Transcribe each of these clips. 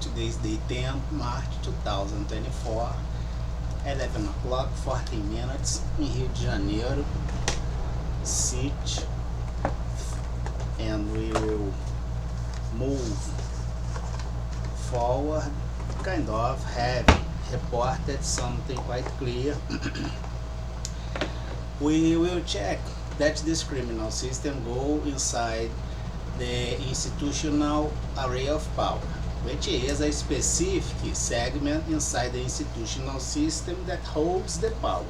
Today's the 10th March 2024, 11 o'clock, 14 minutes em Rio de Janeiro, City, and we will move forward, kind of have reported something quite clear. We will check that this criminal system go inside the institutional area of power, which is a specific segment inside the institutional system that holds the power.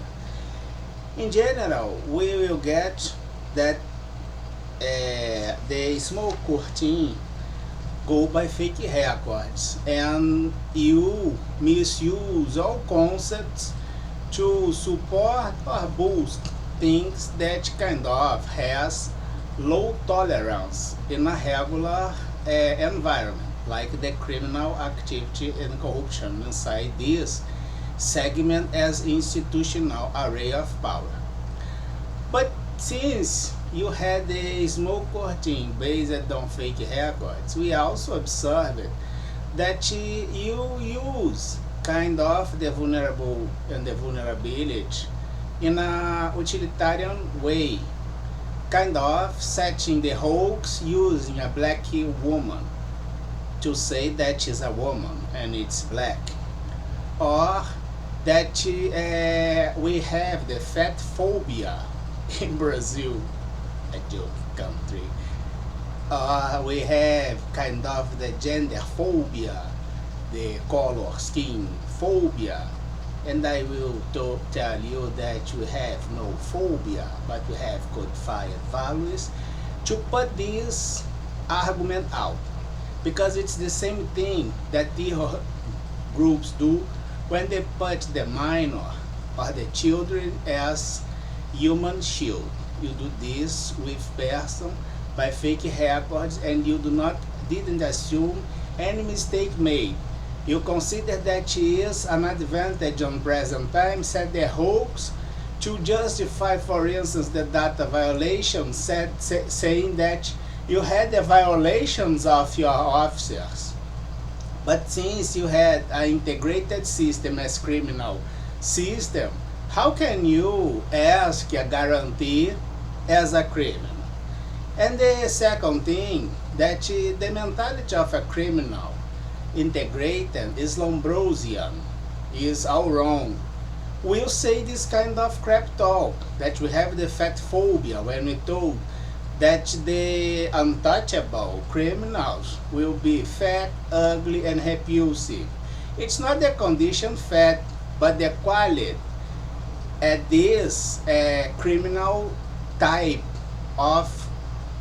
In general, we will get that the small curtain go by fake records, and you misuse all concepts to support or boost things that kind of has low tolerance in a regular environment, like the criminal activity and corruption inside this segment as institutional area of power. But since you had a small curtain based on fake records, we also observed that you use kind of the vulnerable and the vulnerability in a utilitarian way, kind of setting the hoax using a black woman to say that she's a woman and it's black, or that we have the fat phobia in Brazil, a joke country, we have kind of the gender phobia, the color skin phobia, and I will tell you that you have no phobia, but you have codified values to put this argument out, because it's the same thing that the groups do when they put the minor or the children as human shield. You do this with person by fake records, and you didn't assume any mistake made. You consider that is an advantage on present time, set the hoax to justify, for instance, the data violation, saying that you had the violations of your officers. But since you had an integrated system as criminal system, how can you ask a guarantee as a criminal? And the second thing, that the mentality of a criminal integrated is Lombrosian, is all wrong. We'll say this kind of crap talk, that we have the fat phobia when we told that the untouchable criminals will be fat, ugly, and repulsive. It's not the condition fat, but the quality at this criminal type of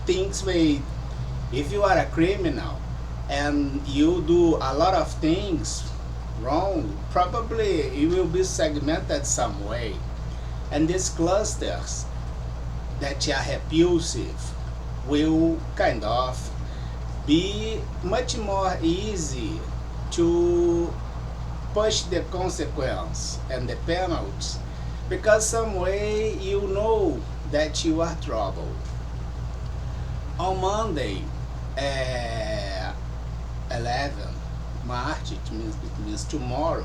things made. If you are a criminal and you do a lot of things wrong, probably you will be segmented some way. And these clusters that are repulsive will kind of be much more easy to push the consequence and the penalties, because some way you know that you are troubled. On Monday, 11 March, it means tomorrow,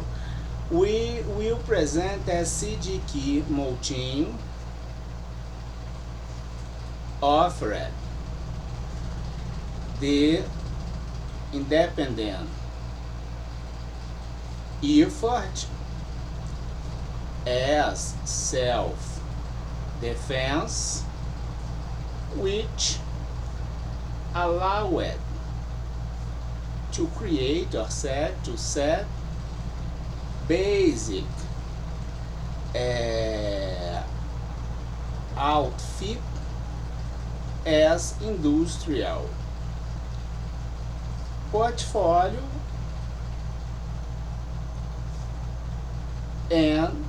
we will present a Cgqm MOUTINHO offered the independent effort as self-defense, which allowed to create or set basic outfit as industrial portfolio and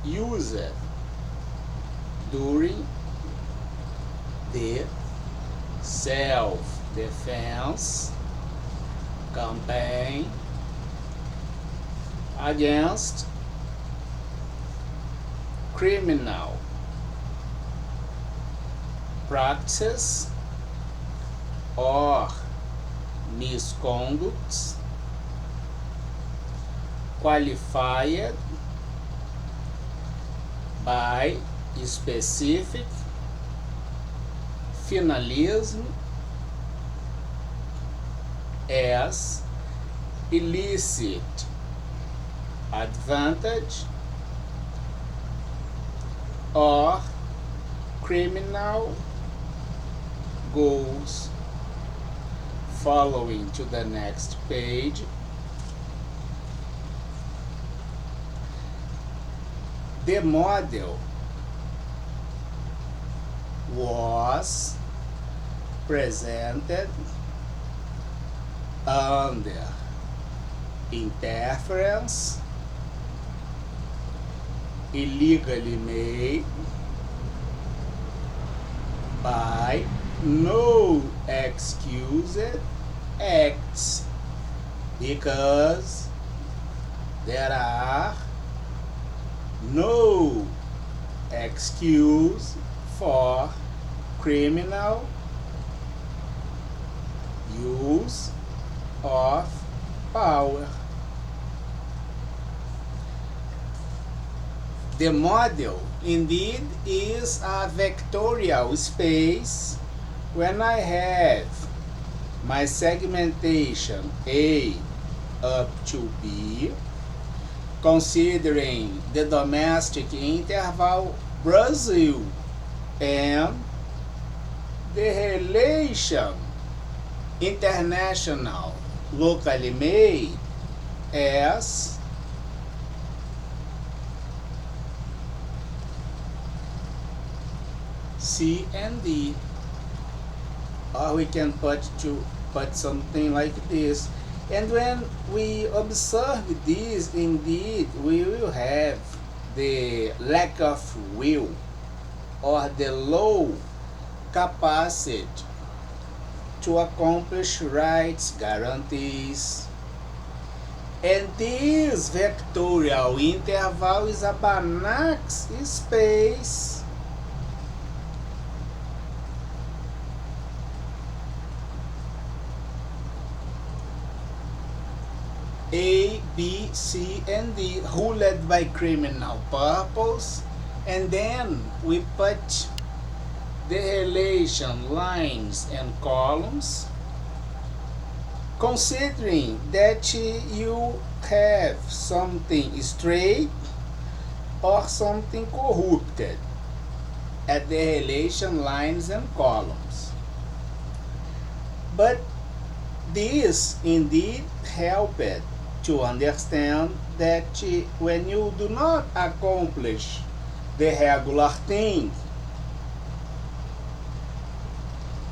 use it during the self-defense campaign against criminal practices or misconducts qualified by specific finalism as illicit advantage or criminal goals. Following to the next page. The model was presented under interference, illegally made by no excused acts, because there are no excuse for criminal use of power. The model indeed is a vectorial space when I have my segmentation A up to B, considering the domestic interval Brazil and the relation international locally made as C and D, or we can put something like this. And when we observe this, indeed we will have the lack of will or the low capacity to accomplish rights guarantees. And this vectorial interval is a Banach space. A, B, C, and D, ruled by criminal purpose, and then we put the relation lines and columns, considering that you have something straight or something corrupted at the relation lines and columns. But this indeed helped to understand that when you do not accomplish the regular thing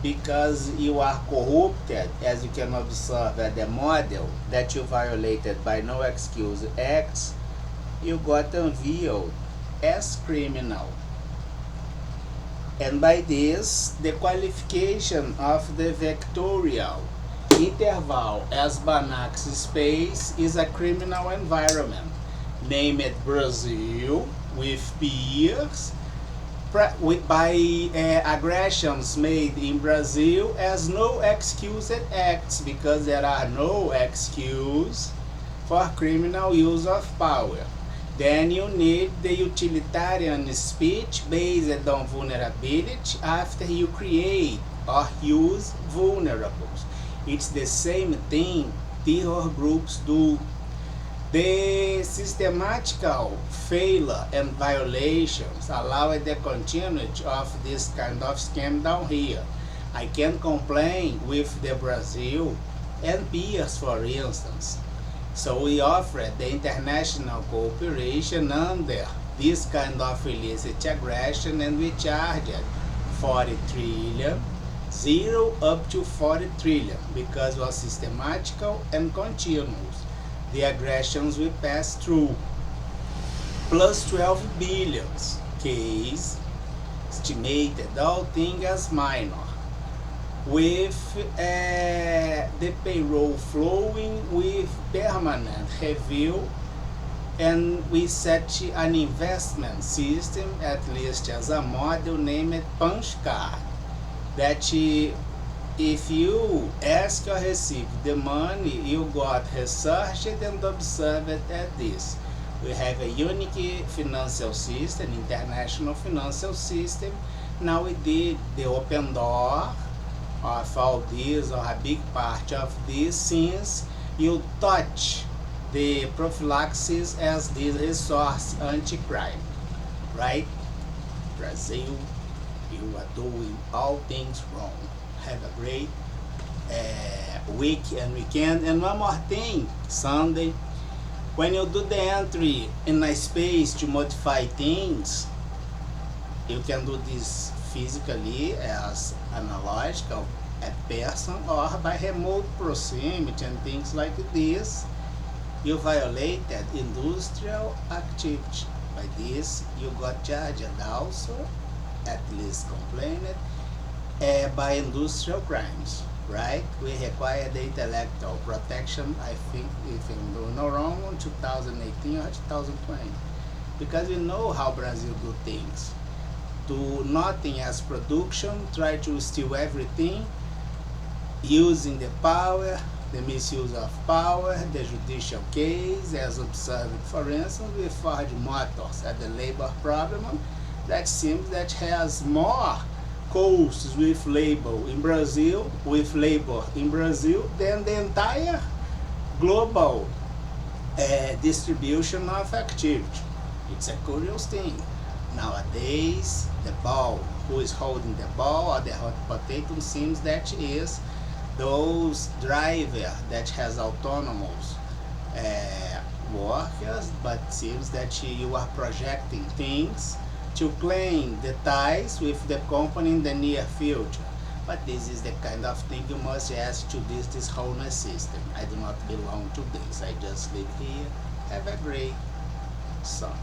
because you are corrupted, as you can observe at the model, that you violated by no excuse acts, you got unveiled as criminal. And by this, the qualification of the vectorial interval as Banach space is a criminal environment, named Brazil, with peers, by aggressions made in Brazil as no excused acts, because there are no excuse for criminal use of power. Then you need the utilitarian speech based on vulnerability after you create or use vulnerables. It's the same thing terror groups do. The systematical failure and violations allow the continuity of this kind of scheme down here. I can complain with the Brazil and peers, for instance. So we offer the international cooperation under this kind of illicit aggression, and we charged 40 trillion, 0 up to 40 trillion, because it was systematical and continuous. The aggressions we pass through, plus 12 billions, case estimated, all things as minor, with the payroll flowing with permanent review, and we set an investment system, at least as a model, named punch card, that if you ask or receive the money, you got researched and observed at this. We have a unique financial system, international financial system. Now we did the open door of all this, or a big part of this, since you touch the prophylaxis as the resource anti-crime, right? Brazil, you are doing all things wrong. Have a great week and weekend. And one more thing, Sunday, when you do the entry in a space to modify things, you can do this physically as analogical a person, or by remote proximity and things like this. You violated industrial activity. By this, you got charged also, at least complained, by industrial crimes, right? We require the intellectual protection, I think, if I'm doing no wrong, on 2018 or 2020. Because we know how Brazil do things. Do nothing as production, try to steal everything, using the power, the misuse of power, the judicial case, as observed, for instance, with Ford Motors at the labor problem, that seems that has more costs with labor in Brazil, than the entire global distribution of activity. It's a curious thing. Nowadays, the ball, who is holding the ball or the hot potato, seems that is those driver that has autonomous workers, but seems that you are projecting things to claim the ties with the company in the near future. But this is the kind of thing you must ask to this wholeness system. I do not belong to this. I just live here. Have a great Sunday.